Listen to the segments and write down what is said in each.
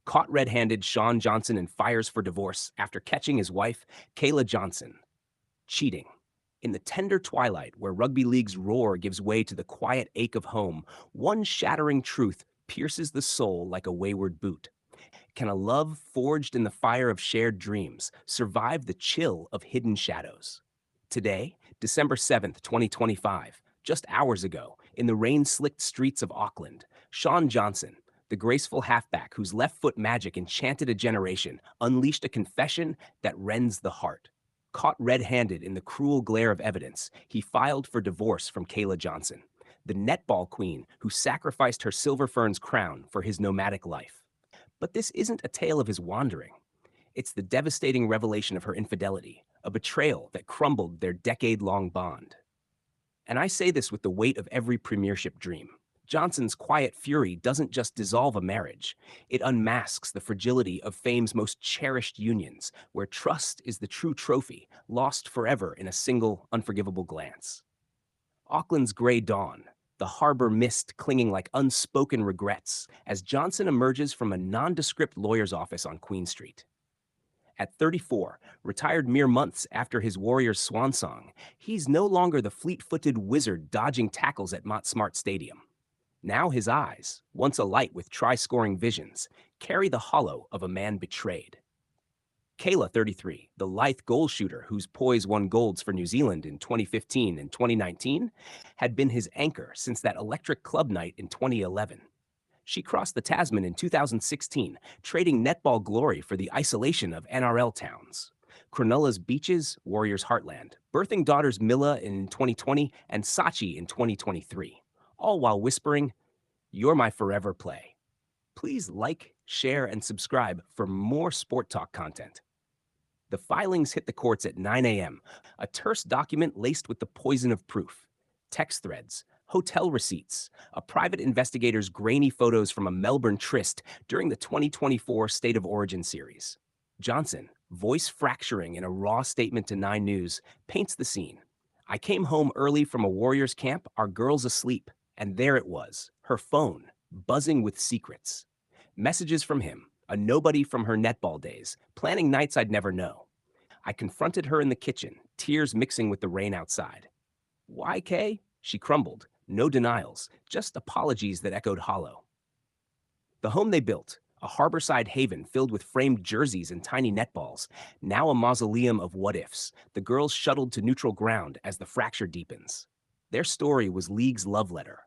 Caught red-handed, Shaun Johnson and fires for divorce after catching his wife, Kayla Johnson, cheating. In the tender twilight where rugby league's roar gives way to the quiet ache of home, one shattering truth pierces the soul like a wayward boot. Can a love forged in the fire of shared dreams survive the chill of hidden shadows? Today, December 7th, 2025, just hours ago, in the rain-slicked streets of Auckland, Shaun Johnson, the graceful halfback whose left foot magic enchanted a generation, unleashed a confession that rends the heart. Caught red-handed in the cruel glare of evidence, he filed for divorce from Kayla Johnson, the netball queen who sacrificed her Silver Ferns crown for his nomadic life. But this isn't a tale of his wandering. It's the devastating revelation of her infidelity, a betrayal that crumbled their decade-long bond. And I say this with the weight of every premiership dream. Johnson's quiet fury doesn't just dissolve a marriage, it unmasks the fragility of fame's most cherished unions, where trust is the true trophy, lost forever in a single, unforgivable glance. Auckland's gray dawn, the harbor mist clinging like unspoken regrets as Johnson emerges from a nondescript lawyer's office on Queen Street. At 34, retired mere months after his Warriors swan song, he's no longer the fleet-footed wizard dodging tackles at Mott Smart Stadium. Now his eyes, once alight with try-scoring visions, carry the hollow of a man betrayed. Kayla, 33, the lithe goal shooter whose poise won golds for New Zealand in 2015 and 2019, had been his anchor since that electric club night in 2011. She crossed the Tasman in 2016, trading netball glory for the isolation of NRL towns. Cronulla's beaches, Warriors' heartland, birthing daughters Millah in 2020 and Sachi in 2023, all while whispering, "You're my forever play." Please like, share, and subscribe for more Sport Talk content. The filings hit the courts at 9 a.m., a terse document laced with the poison of proof. Text threads, hotel receipts, a private investigator's grainy photos from a Melbourne tryst during the 2024 State of Origin series. Johnson, voice fracturing in a raw statement to 9 News, paints the scene. "I came home early from a Warriors camp, our girls asleep, and there it was, her phone, buzzing with secrets. Messages from him, a nobody from her netball days, planning nights I'd never know. I confronted her in the kitchen, tears mixing with the rain outside. Why, Kay?" She crumbled. No denials, just apologies that echoed hollow. The home they built, a harborside haven filled with framed jerseys and tiny netballs, now a mausoleum of what-ifs, the girls shuttled to neutral ground as the fracture deepens. Their story was League's love letter.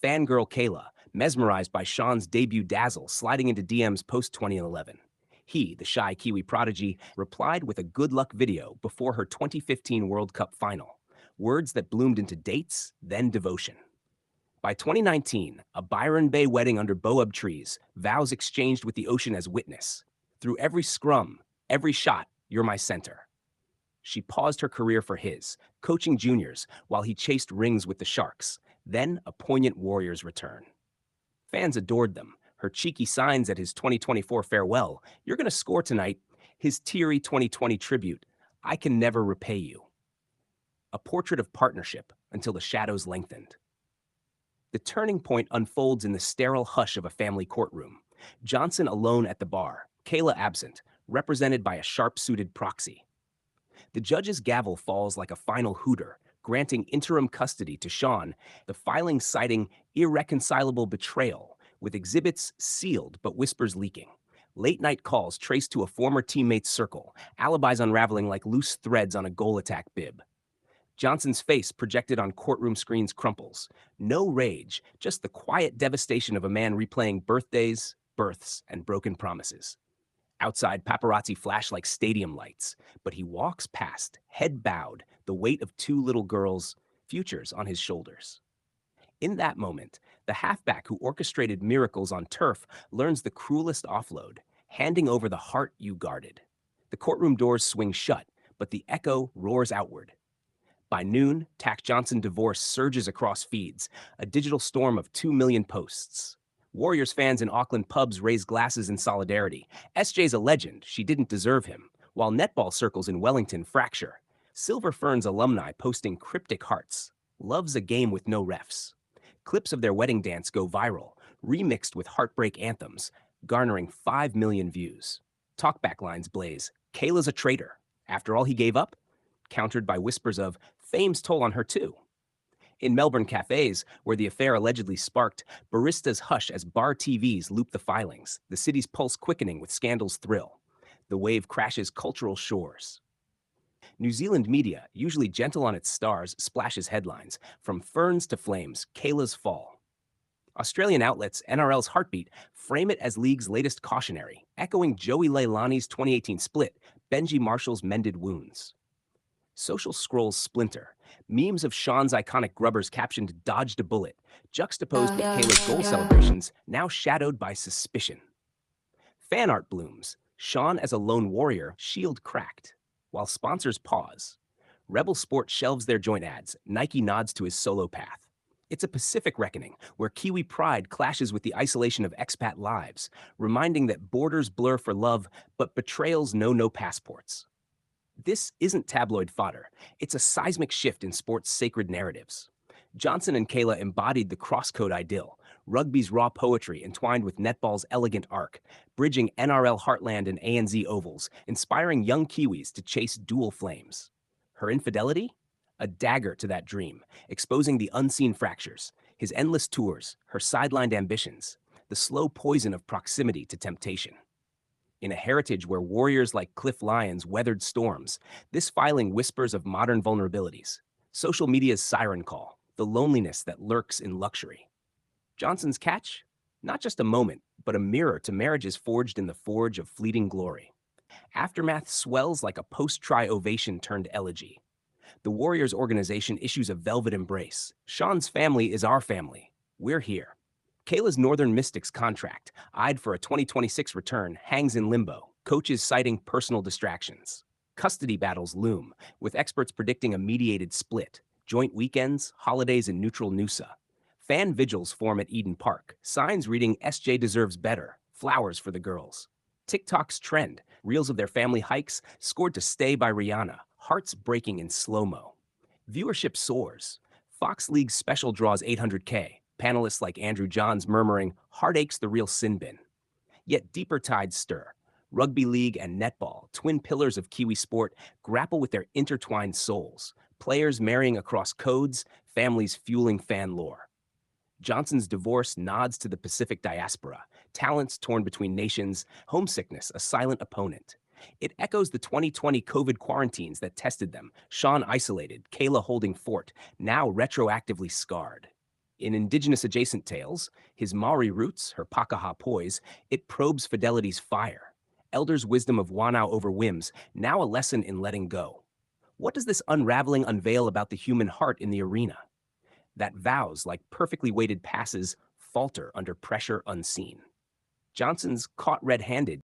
Fangirl Kayla, mesmerized by Shaun's debut dazzle, sliding into DMs post-2011. He, the shy Kiwi prodigy, replied with a good luck video before her 2015 World Cup final. Words that bloomed into dates, then devotion. By 2019, a Byron Bay wedding under boab trees, vows exchanged with the ocean as witness. Through every scrum, every shot, you're my center. She paused her career for his, coaching juniors while he chased rings with the Sharks, then a poignant Warriors return. Fans adored them, her cheeky signs at his 2024 farewell, "You're gonna score tonight," his teary 2020 tribute, "I can never repay you." A portrait of partnership until the shadows lengthened. The turning point unfolds in the sterile hush of a family courtroom. Johnson alone at the bar, Kayla absent, represented by a sharp-suited proxy. The judge's gavel falls like a final hooter, granting interim custody to Shaun, the filing citing irreconcilable betrayal, with exhibits sealed but whispers leaking. Late-night calls traced to a former teammate's circle, alibis unraveling like loose threads on a goal attack bib. Johnson's face projected on courtroom screens crumples. No rage, just the quiet devastation of a man replaying birthdays, births, and broken promises. Outside, paparazzi flash like stadium lights, but he walks past, head bowed, the weight of 2 little girls' futures on his shoulders. In that moment, the halfback who orchestrated miracles on turf learns the cruelest offload, handing over the heart you guarded. The courtroom doors swing shut, but the echo roars outward. By noon, Tack Johnson divorce surges across feeds, a digital storm of 2 million posts. Warriors fans in Auckland pubs raise glasses in solidarity. SJ's a legend, she didn't deserve him, while netball circles in Wellington fracture. Silver Ferns alumni posting cryptic hearts. Love's a game with no refs. Clips of their wedding dance go viral, remixed with heartbreak anthems. garnering 5 million views. Talkback lines blaze, Kayla's a traitor. After all he gave up? Countered by whispers of fame's toll on her too. In Melbourne cafes, where the affair allegedly sparked, baristas hush as bar TVs loop the filings, the city's pulse quickening with scandal's thrill. The wave crashes cultural shores. New Zealand media, usually gentle on its stars, splashes headlines, from ferns to flames, Kayla's fall. Australian outlets, NRL's Heartbeat, frame it as league's latest cautionary, echoing Joey Leilani's 2018 split, Benji Marshall's mended wounds. Social scrolls splinter. Memes of Shaun's iconic grubbers captioned "Dodged a bullet," juxtaposed with Kayla's goal celebrations, now shadowed by suspicion. Fan art blooms. Shaun as a lone warrior, shield cracked. While sponsors pause. Rebel Sport shelves their joint ads. Nike nods to his solo path. It's a Pacific reckoning where Kiwi pride clashes with the isolation of expat lives, reminding that borders blur for love, but betrayals know no passports. This isn't tabloid fodder. It's a seismic shift in sport's sacred narratives. Johnson and Kayla embodied the crosscode idyll, rugby's raw poetry entwined with netball's elegant arc, bridging NRL heartland and ANZ ovals, inspiring young Kiwis to chase dual flames. Her infidelity? A dagger to that dream, exposing the unseen fractures, his endless tours, her sidelined ambitions, the slow poison of proximity to temptation. In a heritage where warriors like Cliff Lyons weathered storms, this filing whispers of modern vulnerabilities. Social media's siren call, the loneliness that lurks in luxury. Johnson's catch? Not just a moment, but a mirror to marriages forged in the forge of fleeting glory. Aftermath swells like a post-try ovation turned elegy. The Warriors organization issues a velvet embrace. Shaun's family is our family. We're here. Kayla's Northern Mystics contract, eyed for a 2026 return, hangs in limbo, coaches citing personal distractions. Custody battles loom, with experts predicting a mediated split, joint weekends, holidays in neutral Noosa. Fan vigils form at Eden Park, signs reading SJ deserves better, flowers for the girls. TikTok's trend, reels of their family hikes, scored to Stay by Rihanna, hearts breaking in slow-mo. Viewership soars. Fox League's special draws 800K, panelists like Andrew Johns murmuring, heartache's the real sin bin. Yet deeper tides stir. Rugby league and netball, twin pillars of Kiwi sport, grapple with their intertwined souls, players marrying across codes, families fueling fan lore. Johnson's divorce nods to the Pacific diaspora, talents torn between nations, homesickness a silent opponent. It echoes the 2020 COVID quarantines that tested them, Shaun isolated, Kayla holding fort, now retroactively scarred. In Indigenous adjacent tales, his Maori roots, her Pakaha poise, it probes fidelity's fire. Elders' wisdom of Wanao over whims, now a lesson in letting go. What does this unraveling unveil about the human heart in the arena? That vows, like perfectly weighted passes, falter under pressure unseen. Johnson's caught red-handed